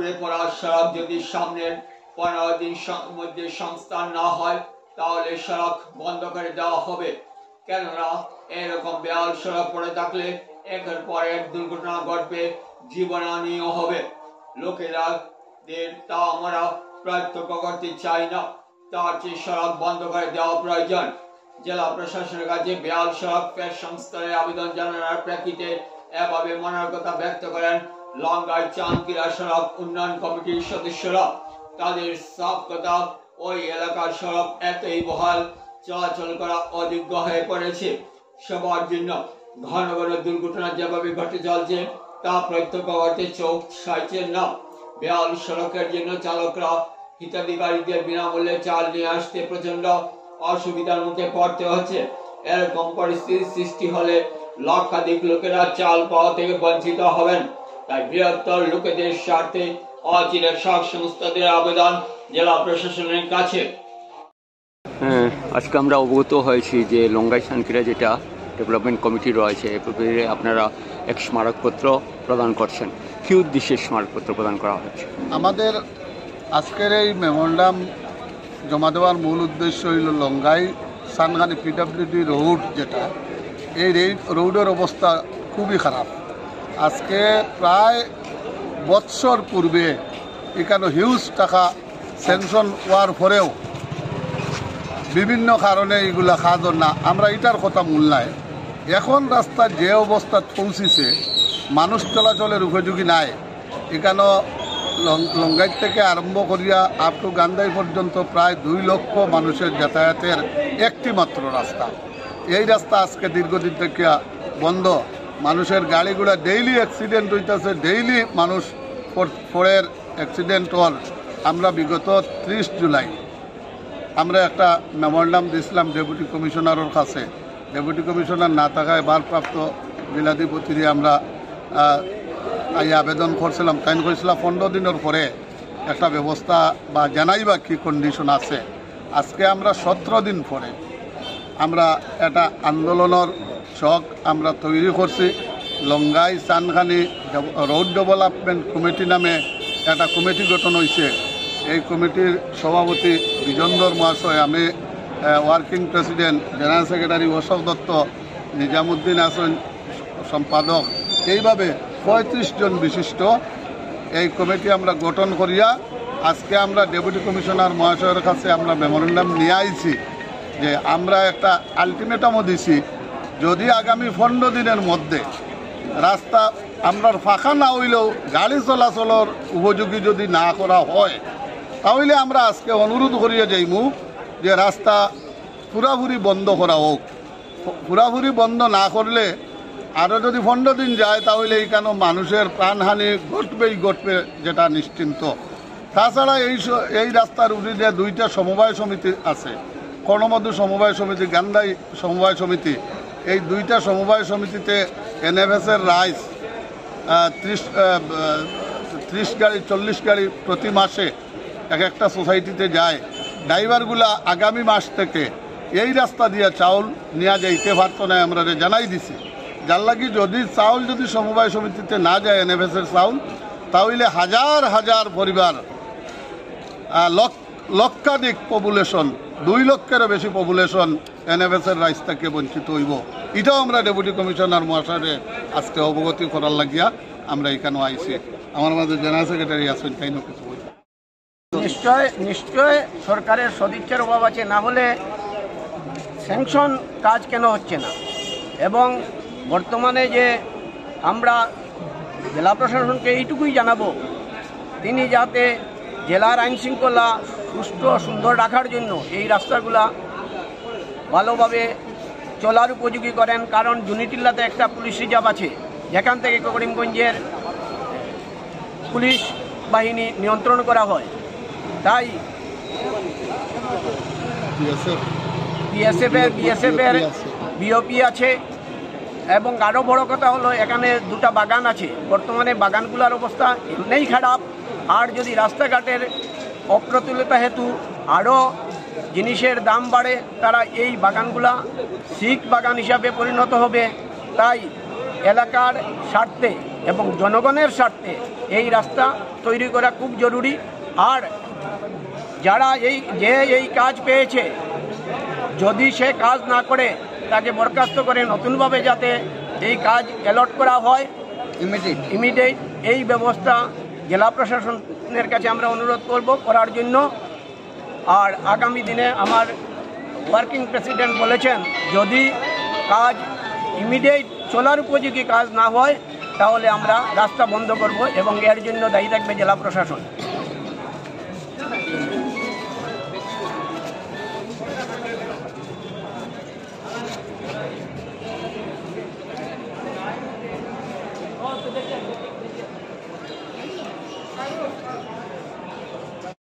উপরে পড়া সড়ক যদি সামনের 15 দিন মধ্যে সংস্কার না হয় তাহলে সড়ক বন্ধ করে দেওয়া হবে। কেননা এরকম বেহাল সড়ক পড়ে থাকলে একের পর এক দুর্ঘটনা ঘটবে, জীবনহানিও হবে। লোকেরা তা আমরা প্রত্যক্ষ করতে চাই না, তার চেয়ে সড়ক বন্ধ করে দেওয়া প্রয়োজন। জেলা প্রশাসনের কাছে বেহাল সড়ক ফের সংস্কারের আবেদন জানানোর প্রেক্ষিতে এভাবে মনের কথা ব্যক্ত করেন লঙ্গাই চাঁদকিরা সড়ক উন্নয়ন কমিটির সদস্যরা। তাদের সাফ কথা, ওই এলাকার সড়ক এতই বহাল, চলাচল করা অযোগ্য হয়ে পড়েছে। সবার জন্য ঘন ঘন দুর্ঘটনা যেভাবে ঘটে চলছে তা প্রত্যক্ষ করতে চোখ সাইছেন না। বেহাল সড়কের জন্য চালকরা হিতাধিকারীদের বিনামূল্যে চাল নিয়ে আসতে প্রচন্ড অসুবিধার মুখে পড়তে হচ্ছে। এরকম পরিস্থিতির সৃষ্টি হলে লক্ষাধিক লোকেরা চাল পাওয়া থেকে বঞ্চিত হবেন। তাই বৃহত্তর লোকেদের স্বার্থে অচিরে সব সংস্থাদের আবেদন জেলা প্রশাসনের কাছে। আজকে আমরা অবগত হয়েছি যে লঙ্গাই চাঁদকিরা যেটা ডেভেলপমেন্ট কমিটি রয়েছে, আপনারা এক স্মারকপত্র প্রদান করছেন। কি উদ্দেশ্যে স্মারকপত্র প্রদান করা হচ্ছে? আমাদের আজকের এই মেমোরান্ডাম জমা দেওয়ার মূল উদ্দেশ্য হইল লঙ্গাই চাঁদখানি পিডব্লিউডি রোড, যেটা এই রোডের অবস্থা খুবই খারাপ। আজকে প্রায় বৎসর পূর্বে এখানে হিউজ টাকা স্যাংশন হওয়ার পরেও বিভিন্ন কারণে এগুলা খাদর না, আমরা এটার কথা মূল নাই। এখন রাস্তা যে অবস্থা পৌঁছেছে, মানুষ চলাচলের উপযোগী নাই। এখানে লঙ্গাই থেকে আরম্ভ করিয়া আপ টু গান্ধাই পর্যন্ত প্রায় 2 লক্ষ মানুষের যাতায়াতের একটি মাত্র রাস্তা। এই রাস্তা আজকে দীর্ঘদিন থেকে বন্ধ। মানুষের গাড়িগুলা ডেইলি অ্যাক্সিডেন্ট হইতেছে, ডেইলি মানুষ পরের অ্যাক্সিডেন্ট হল। আমরা বিগত 30 জুলাই আমরা একটা মেমোরান্ডাম দিয়েছিলাম ডেপুটি কমিশনারের কাছে। ডেপুটি কমিশনার না থাকায় ভারপ্রাপ্ত জেলাধিপতি আমরা এই আবেদন করছিলাম। তাই কইছিলাম 15 দিনের পরে একটা ব্যবস্থা বা জানাইবা কি কন্ডিশন আছে। আজকে আমরা 17 দিন পরে আমরা একটা আন্দোলনের ছক আমরা তৈরি করছি। লঙ্গাই চাঁদখানি রোড ডেভেলপমেন্ট কমিটি নামে একটা কমিটি গঠন হয়েছে। এই কমিটির সভাপতি বিজন্দর মহাশয়, আমি working president, general secretary Ashok Dutta, Nizamuddin আসন সম্পাদক, এইভাবে 35 জন বিশিষ্ট এই কমিটি আমরা গঠন করিয়া আজকে আমরা ডেপুটি কমিশনার মহাশয়ের কাছে আমরা মেমোরান্ডাম নিয়ে আইছি যে আমরা একটা আলটিমেটামও দিছি, যদি আগামী 15 দিনের মধ্যে রাস্তা আমরা ফাঁকা না হইলেও গাড়ি চলাচলের উপযোগী যদি না করা হয়, তাহলে আমরা আজকে অনুরোধ করিয়া যাইমু যে রাস্তা পুরাপুরি বন্ধ করা হোক। পুরাপুরি বন্ধ না করলে আরও যদি 15 দিন যায় তাহলে এইখানে মানুষের প্রাণহানি ঘটবে, যেটা নিশ্চিন্ত। তাছাড়া এই রাস্তার উপরে 2টা সমবায় সমিতি আছে, কর্ণমধু সমবায় সমিতি, গান্ধাই সমবায় সমিতি। এই 2টা সমবায় সমিতিতে এনএফএসের রাইস 30 গাড়ি 40 গাড়ি প্রতি মাসে এক একটা সোসাইটিতে যায়। ড্রাইভারগুলা আগামী মাস থেকে এই রাস্তা দিয়ে চাউল নেওয়া যাইতে পারতো না, আমরা জানাই দিছি। যার লাগি যদি চাউল যদি সমবায় সমিতিতে না যায় এনএফএসের চাউল, তাহলে হাজার হাজার পরিবার, লক্ষাধিক পপুলেশন, 2 লক্ষেরও বেশি পপুলেশন এনএফএসের রাইস থেকে বঞ্চিত হইব। এটাও আমরা ডেপুটি কমিশনার মহাশয়ের আজকে অবগতি করার লাগিয়া আমরা এখানে আইছি। আমার মাঝে জেনারেল সেক্রেটারি আছেন, তাই না কিছু বলবেন? নিশ্চয় সরকারের সদিচ্ছার অভাব আছে, না হলে স্যাংশন কাজ কেন হচ্ছে না। এবং বর্তমানে যে আমরা জেলা প্রশাসনকে এইটুকুই জানাবো, তিনি যাতে জেলার আইনশৃঙ্খলা সুষ্ঠু সুন্দর রাখার জন্য এই রাস্তাগুলা ভালোভাবে চলার উপযোগী করেন। কারণ জুনিটিল্লাতে একটা পুলিশ রিজার্ভ আছে, যেখান থেকে করিমগঞ্জের পুলিশ বাহিনী নিয়ন্ত্রণ করা হয়। তাই বিএসএফের বিওপি আছে। এবং আরও বড় কথা হলো এখানে 2টা বাগান আছে। বর্তমানে বাগানগুলোর অবস্থা এমনিই খারাপ, আর যদি রাস্তাঘাটের অপ্রতুলতা হেতু আরও জিনিসের দাম বাড়ে, তারা এই বাগানগুলা সিক বাগান হিসাবে পরিণত হবে। তাই এলাকার স্বার্থে এবং জনগণের স্বার্থে এই রাস্তা তৈরি করা খুব জরুরি। আর যারা এই কাজ পেয়েছে, যদি সে কাজ না করে তাকে বরখাস্ত করে নতুনভাবে যাতে এই কাজ অ্যালট করা হয় ইমিডিয়েট, এই ব্যবস্থা জেলা প্রশাসনের কাছে আমরা অনুরোধ করব করার জন্য। আর আগামী দিনে আমার ওয়ার্কিং প্রেসিডেন্ট বলেছেন যদি কাজ ইমিডিয়েট চলার উপযোগী কাজ না হয় তাহলে আমরা রাস্তা বন্ধ করব এবং এর জন্য দায়ী থাকবে জেলা প্রশাসন।